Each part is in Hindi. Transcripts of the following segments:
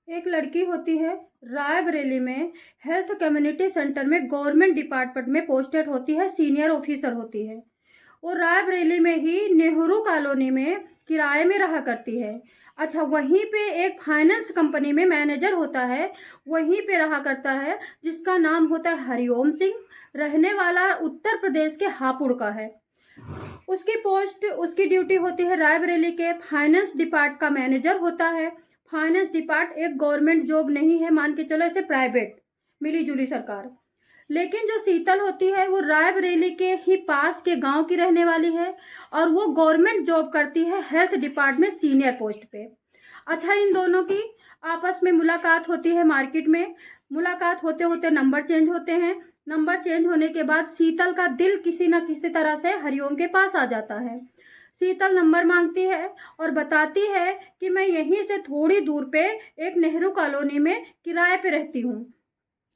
एक लड़की होती है, रायबरेली में हेल्थ कम्युनिटी सेंटर में गवर्नमेंट डिपार्टमेंट में पोस्टेड होती है, सीनियर ऑफिसर होती है। वो रायबरेली में ही नेहरू कॉलोनी में किराए में रहा करती है। अच्छा, वहीं पे एक फाइनेंस कंपनी में मैनेजर होता है, वहीं पे रहा करता है, जिसका नाम होता है हरिओम सिंह। रहने वाला उत्तर प्रदेश के हापुड़ का है। उसकी ड्यूटी होती है रायबरेली के फाइनेंस डिपार्ट का मैनेजर होता है। फाइनेंस डिपार्ट एक गवर्नमेंट जॉब नहीं है, मान के चलो, इसे प्राइवेट मिली जुली सरकार। लेकिन जो शीतल होती है वो रायबरेली के ही पास के गांव की रहने वाली है, और वो गवर्नमेंट जॉब करती है हेल्थ डिपार्टमेंट सीनियर पोस्ट पे। अच्छा, इन दोनों की आपस में मुलाकात होती है मार्केट में। मुलाकात होते होते नंबर चेंज होते हैं। नंबर चेंज होने के बाद शीतल का दिल किसी न किसी तरह से हरिओम के पास आ जाता है। शीतल नंबर मांगती है और बताती है कि मैं यहीं से थोड़ी दूर पे एक नेहरू कॉलोनी में किराए पे रहती हूँ।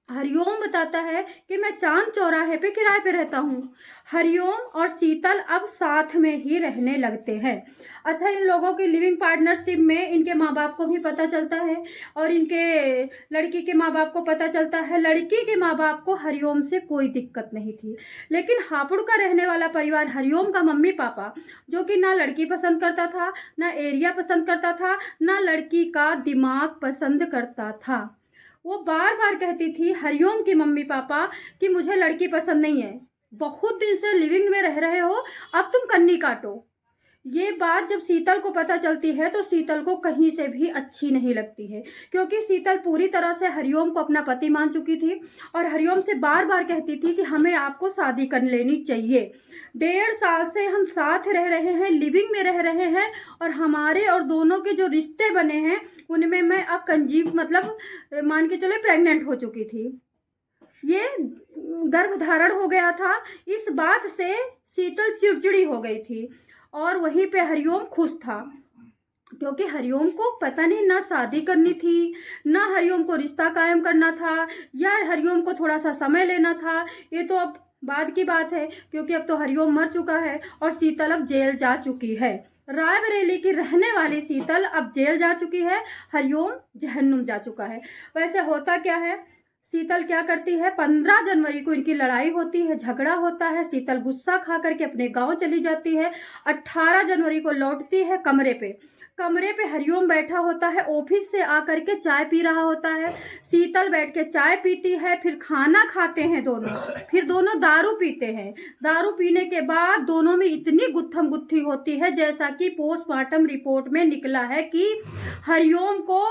हरिओम बताता है कि मैं चांद चौराहे पे किराए पे रहता हूँ। हरिओम और शीतल अब साथ में ही रहने लगते हैं। अच्छा, इन लोगों की लिविंग पार्टनरशिप में इनके माँ बाप को भी पता चलता है, और इनके लड़की के माँ बाप को पता चलता है। लड़की के माँ बाप को हरिओम से कोई दिक्कत नहीं थी, लेकिन हापुड़ का रहने वाला परिवार, हरिओम का मम्मी पापा, जो कि ना लड़की पसंद करता था, ना एरिया पसंद करता था, ना लड़की का दिमाग पसंद करता था। वो बार बार कहती थी, हरिओम की मम्मी पापा, कि मुझे लड़की पसंद नहीं है, बहुत दिन से लिविंग में रह रहे हो, अब तुम कन्नी काटो। ये बात जब शीतल को पता चलती है तो शीतल को कहीं से भी अच्छी नहीं लगती है, क्योंकि शीतल पूरी तरह से हरिओम को अपना पति मान चुकी थी, और हरिओम से बार बार कहती थी कि हमें आपको शादी कर लेनी चाहिए। 1.5 साल से हम साथ रह रहे हैं, लिविंग में रह रहे हैं, और हमारे और दोनों के जो रिश्ते बने हैं उनमें मैं अब कंजीव, मतलब मान के चलो प्रेग्नेंट हो चुकी थी। ये गर्भधारण हो गया था। इस बात से शीतल चिड़चिड़ी हो गई थी, और वहीं पे हरिओम खुश था, क्योंकि हरिओम को पता नहीं ना शादी करनी थी, ना हरिओम को रिश्ता कायम करना था, या हरिओम को थोड़ा सा समय लेना था। ये तो अब बाद की बात है, क्योंकि अब तो हरिओम मर चुका है और शीतल अब जेल जा चुकी है। रायबरेली की रहने वाली शीतल अब जेल जा चुकी है, हरिओम जहन्नुम जा चुका है। वैसे होता क्या है, शीतल क्या करती है, 15 जनवरी को इनकी लड़ाई होती है, झगड़ा होता है। शीतल गुस्सा खा करके अपने गांव चली जाती है। 18 जनवरी को लौटती है कमरे पे। कमरे पे हरिओम बैठा होता है, ऑफिस से आकर के चाय पी रहा होता है। शीतल बैठ के चाय पीती है, फिर खाना खाते हैं दोनों, फिर दोनों दारू पीते हैं। दारू पीने के बाद दोनों में इतनी गुत्थम गुत्थी होती है, जैसा कि पोस्टमार्टम रिपोर्ट में निकला है कि हरिओम को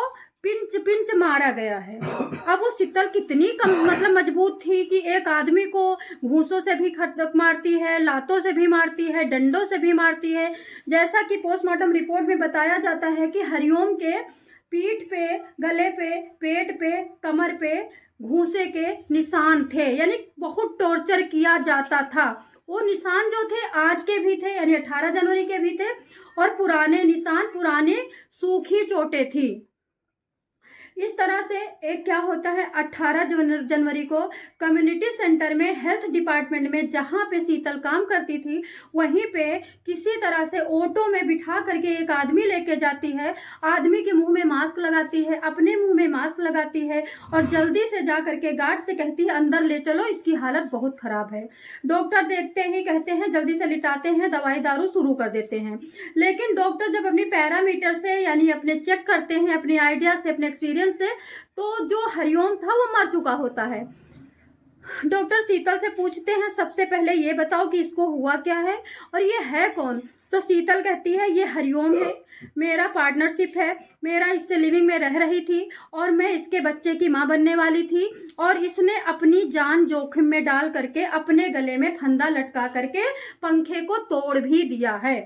पिंच पिंच मारा गया है। अब वो शीतल कितनी कम, मतलब मजबूत थी कि एक आदमी को घूंसों से भी खटक मारती है, लातों से भी मारती है, डंडों से भी मारती है। जैसा कि पोस्टमार्टम रिपोर्ट में बताया जाता है कि हरिओम के पीठ पे, गले पे, पेट पे, कमर पे घूंसे के निशान थे, यानी बहुत टॉर्चर किया जाता था। वो निशान जो थे आज के भी थे, यानी 18 जनवरी के भी थे, और पुराने निशान, पुराने सूखी चोटें थी। इस तरह से एक क्या होता है, 18 जनवरी को कम्युनिटी सेंटर में हेल्थ डिपार्टमेंट में जहाँ पे शीतल काम करती थी, वहीं पे किसी तरह से ऑटो में बिठा करके एक आदमी लेके जाती है। आदमी के मुंह में मास्क लगाती है, अपने मुंह में मास्क लगाती है, और जल्दी से जा करके गार्ड से कहती है अंदर ले चलो, इसकी हालत बहुत खराब है। डॉक्टर देखते ही कहते हैं, जल्दी से लिटाते हैं, दवाई दारू शुरू कर देते हैं। लेकिन डॉक्टर जब अपनी पैरामीटर से, यानी अपने चेक करते हैं, अपने आइडिया से, अपने एक्सपीरियंस से, तो जो हरिओम था वो मर चुका होता है। डॉक्टर शीतल से पूछते हैं, सबसे पहले ये बताओ कि इसको हुआ क्या है और ये है कौन। तो शीतल कहती है, ये हरिओम है, मेरा पार्टनरशिप है, मेरा इससे लिविंग में रह रही थी, और मैं इसके बच्चे की माँ बनने वाली थी, और इसने अपनी जान जोखिम में डाल करके अपने गले में फंदा लटका करके पंखे को तोड़ भी दिया है।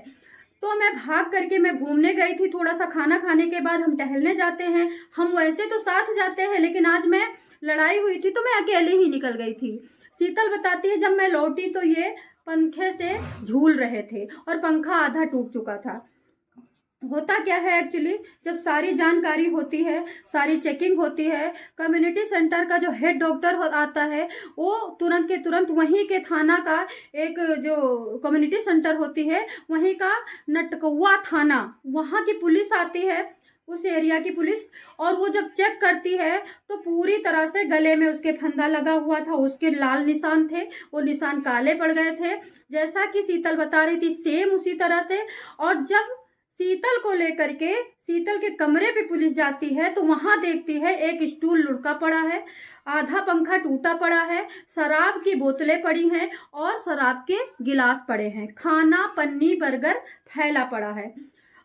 तो मैं भाग करके, मैं घूमने गई थी, थोड़ा सा खाना खाने के बाद हम टहलने जाते हैं, हम वैसे तो साथ जाते हैं, लेकिन आज मैं, लड़ाई हुई थी तो मैं अकेले ही निकल गई थी। शीतल बताती है, जब मैं लौटी तो ये पंखे से झूल रहे थे और पंखा आधा टूट चुका था। होता क्या है एक्चुअली, जब सारी जानकारी होती है, सारी चेकिंग होती है, कम्युनिटी सेंटर का जो हेड डॉक्टर आता है, वो तुरंत के तुरंत वहीं के थाना का, एक जो कम्युनिटी सेंटर होती है वहीं का नटकौवा थाना, वहाँ की पुलिस आती है। उस एरिया की पुलिस। और वो जब चेक करती है तो पूरी तरह से गले में उसके फंदा लगा हुआ था, उसके लाल निशान थे, वो निशान काले पड़ गए थे, जैसा कि शीतल बता रही थी सेम उसी तरह से। और जब शीतल को लेकर के शीतल के कमरे पे पुलिस जाती है तो वहां देखती है एक स्टूल लुढ़का पड़ा है, आधा पंखा टूटा पड़ा है, शराब की बोतलें पड़ी हैं और शराब के गिलास पड़े हैं, खाना पन्नी बर्गर फैला पड़ा है।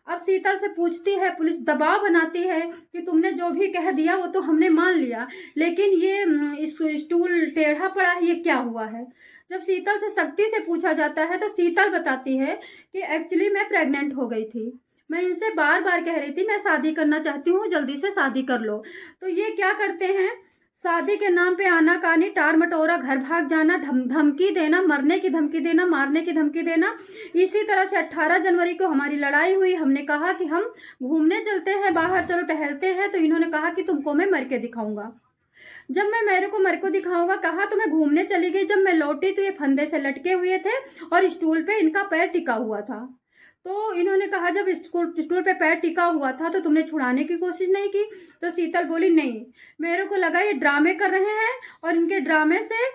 अब शीतल से पूछती है, पुलिस दबाव बनाती है कि तुमने जो भी कह दिया वो तो हमने मान लिया, लेकिन ये इस स्टूल टेढ़ा पड़ा है, ये क्या हुआ है। जब शीतल से सख्ती से पूछा जाता है तो शीतल बताती है कि एक्चुअली मैं प्रेग्नेंट हो गई थी, मैं इनसे बार बार कह रही थी मैं शादी करना चाहती हूँ, जल्दी से शादी कर लो। तो ये क्या करते हैं, शादी के नाम पे आनाकानी टार मटोरा, घर भाग जाना, धमकी देना, मरने की धमकी देना, मारने की धमकी देना। इसी तरह से 18 जनवरी को हमारी लड़ाई हुई, हमने कहा कि हम घूमने चलते हैं बाहर, चलो टहलते हैं, तो इन्होंने कहा कि तुमको मैं मर के दिखाऊंगा। जब मैं मेरे को मर को दिखाऊंगा कहा तो मैं घूमने चली गई, जब मैं लौटी तो ये फंदे से लटके हुए थे और स्टूल पे इनका पैर टिका हुआ था। तो इन्होंने कहा जब स्टूल पे पैर टिका हुआ था तो तुमने छुड़ाने की कोशिश नहीं की। तो शीतल बोली नहीं, मेरे को लगा ये ड्रामे कर रहे हैं और इनके ड्रामे से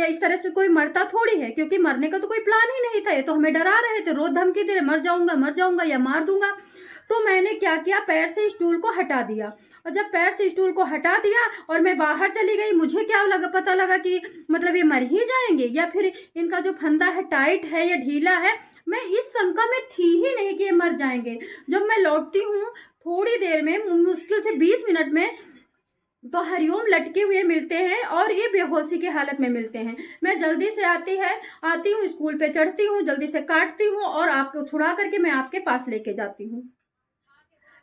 इस तरह से कोई मरता थोड़ी है, क्योंकि मरने का तो कोई प्लान ही नहीं था, ये तो हमें डरा रहे थे, रोज धमकी दे रहे मर जाऊंगा या मार दूंगा। तो मैंने क्या किया, पैर से स्टूल को हटा दिया, और जब पैर से स्टूल को हटा दिया और मैं बाहर चली गई, मुझे क्या लगा, पता लगा कि मतलब ये मर ही जाएंगे या फिर इनका जो फंदा है टाइट है या ढीला है। मैं इस शंका में थी ही नहीं कि ये मर जाएंगे। जब मैं लौटती हूँ थोड़ी देर में, मुश्किल से 20 मिनट में, तो हरिओम लटके हुए मिलते हैं और ये बेहोशी की हालत में मिलते हैं। मैं जल्दी से आती हूँ स्कूल पे चढ़ती हूँ, जल्दी से काटती हूँ और आपको छुड़ा करके मैं आपके पास लेके जाती हूँ।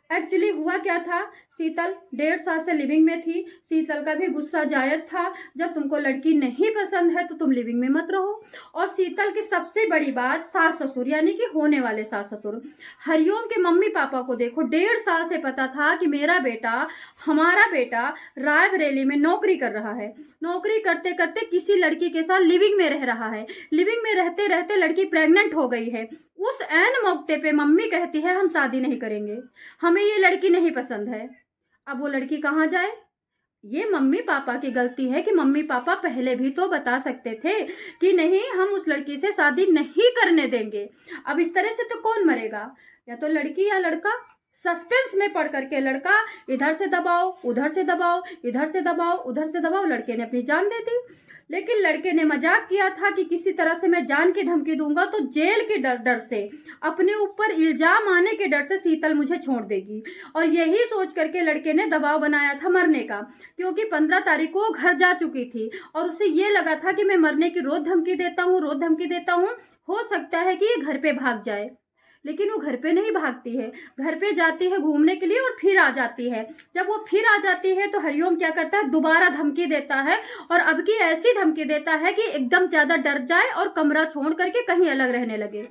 एक्चुअली हुआ क्या था, शीतल 1.5 साल से लिविंग में थी। शीतल का भी गुस्सा जायज था, जब तुमको लड़की नहीं पसंद है तो तुम लिविंग में मत रहो। और शीतल की सबसे बड़ी बात, सास ससुर यानी कि होने वाले सास ससुर। हरिओम के मम्मी पापा को देखो, 1.5 साल से पता था कि हमारा बेटा रायबरेली में नौकरी कर रहा है, नौकरी करते करते किसी लड़की के साथ लिविंग में रह रहा है, लिविंग में रहते रहते लड़की प्रेग्नेंट हो गई है। उस ऐन मौके पे मम्मी कहती है हम शादी नहीं करेंगे, हमें ये लड़की नहीं पसंद है। अब वो लड़की कहाँ जाए। ये मम्मी पापा की गलती है कि मम्मी पापा पहले भी तो बता सकते थे कि नहीं हम उस लड़की से शादी नहीं करने देंगे। अब इस तरह से तो कौन मरेगा, या तो लड़की या लड़का। सस्पेंस में पड़ करके लड़का इधर से दबाओ उधर से दबाओ, इधर से दबाओ उधर से दबाओ, लड़के ने अपनी जान दे दी। लेकिन लड़के ने मजाक किया था कि किसी तरह से मैं जान की धमकी दूंगा तो जेल के डर से, अपने ऊपर इल्जाम आने के डर से शीतल मुझे छोड़ देगी। और यही सोच करके लड़के ने दबाव बनाया था मरने का, क्योंकि 15 तारीख को घर जा चुकी थी और उसे ये लगा था कि मैं मरने की रोज धमकी देता हूँ, हो सकता है कि ये घर पे भाग जाए। लेकिन वो घर पे नहीं भागती है, घर पे जाती है घूमने के लिए और फिर आ जाती है। जब वो फिर आ जाती है तो हरिओम क्या करता है, दोबारा धमकी देता है, और अब की ऐसी धमकी देता है कि एकदम ज्यादा डर जाए और कमरा छोड़ करके कहीं अलग रहने लगे।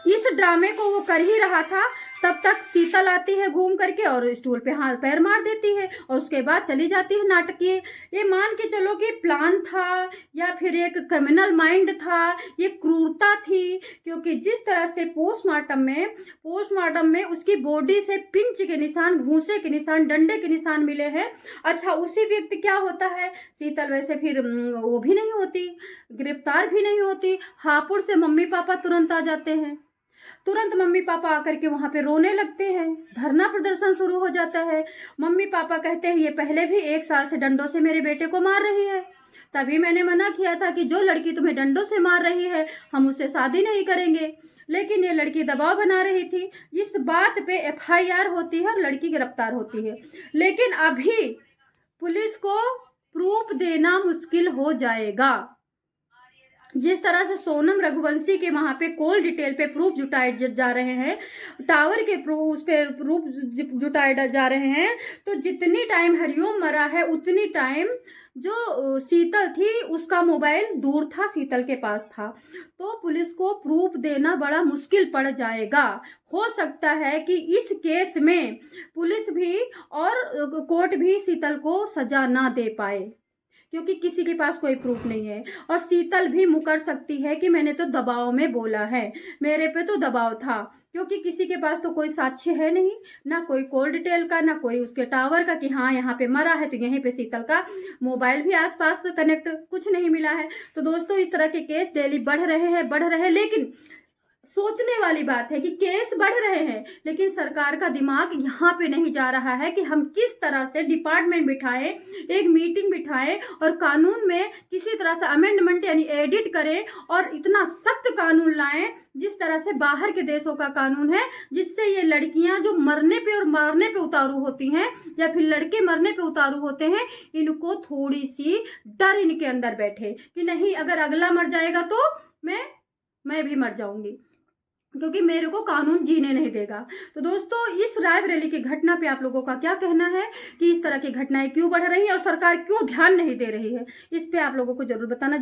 इस ड्रामे को वो कर ही रहा था, तब तक शीतल आती है घूम करके और स्टूल पे हाथ पैर मार देती है और उसके बाद चली जाती है नाटकीय। ये मान के चलो कि प्लान था या फिर एक क्रिमिनल माइंड था, ये क्रूरता थी, क्योंकि जिस तरह से पोस्टमार्टम में उसकी बॉडी से पिंच के निशान, घूंसे के निशान, डंडे के निशान मिले हैं। अच्छा, उसी व्यक्ति क्या होता है, शीतल वैसे फिर वो भी नहीं होती, गिरफ्तार भी नहीं होती। हापुड़ से मम्मी पापा तुरंत आ जाते हैं, तुरंत मम्मी पापा आकर के वहाँ पे रोने लगते हैं, धरना प्रदर्शन शुरू हो जाता है। मम्मी पापा कहते हैं ये पहले भी 1 साल से डंडों से मेरे बेटे को मार रही है, तभी मैंने मना किया था कि जो लड़की तुम्हें डंडों से मार रही है हम उससे शादी नहीं करेंगे। लेकिन ये लड़की दबाव बना रही थी। इस बात पे FIR होती है और लड़की गिरफ्तार होती है। लेकिन अभी पुलिस को प्रूफ देना मुश्किल हो जाएगा। जिस तरह से सोनम रघुवंशी के वहां पे कॉल डिटेल पे प्रूफ जुटाए जा रहे हैं, टावर के उस पे प्रूफ जुटाए जा रहे हैं, तो जितनी टाइम हरिओम मरा है उतनी टाइम जो शीतल थी उसका मोबाइल दूर था, शीतल के पास था। तो पुलिस को प्रूफ देना बड़ा मुश्किल पड़ जाएगा। हो सकता है कि इस केस में पुलिस भी और कोर्ट भी शीतल को सजा ना दे पाए, क्योंकि किसी के पास कोई प्रूफ नहीं है। और शीतल भी मुकर सकती है कि मैंने तो दबाव में बोला है, मेरे पे तो दबाव था, क्योंकि किसी के पास तो कोई साक्ष्य है नहीं, ना कोई कॉल डिटेल का, ना कोई उसके टावर का कि हाँ यहाँ पे मरा है, तो यहीं पे शीतल का मोबाइल भी आसपास कनेक्ट कुछ नहीं मिला है। तो दोस्तों इस तरह के केस डेली बढ़ रहे हैं, लेकिन सोचने वाली बात है कि केस बढ़ रहे हैं, लेकिन सरकार का दिमाग यहाँ पे नहीं जा रहा है कि हम किस तरह से डिपार्टमेंट बिठाएं, एक मीटिंग बिठाएं और कानून में किसी तरह से अमेंडमेंट यानी एडिट करें और इतना सख्त कानून लाएं जिस तरह से बाहर के देशों का कानून है, जिससे ये लड़कियां जो मरने पे और मारने पे उतारू होती हैं या फिर लड़के मरने पे उतारू होते हैं, इनको थोड़ी सी डर इनके अंदर बैठे कि नहीं अगर अगला मर जाएगा तो मैं भी मर जाऊंगी, क्योंकि मेरे को कानून जीने नहीं देगा। तो दोस्तों इस रायबरेली की घटना पे आप लोगों का क्या कहना है कि इस तरह की घटनाएं क्यों बढ़ रही है और सरकार क्यों ध्यान नहीं दे रही है, इस पे आप लोगों को जरूर बताना।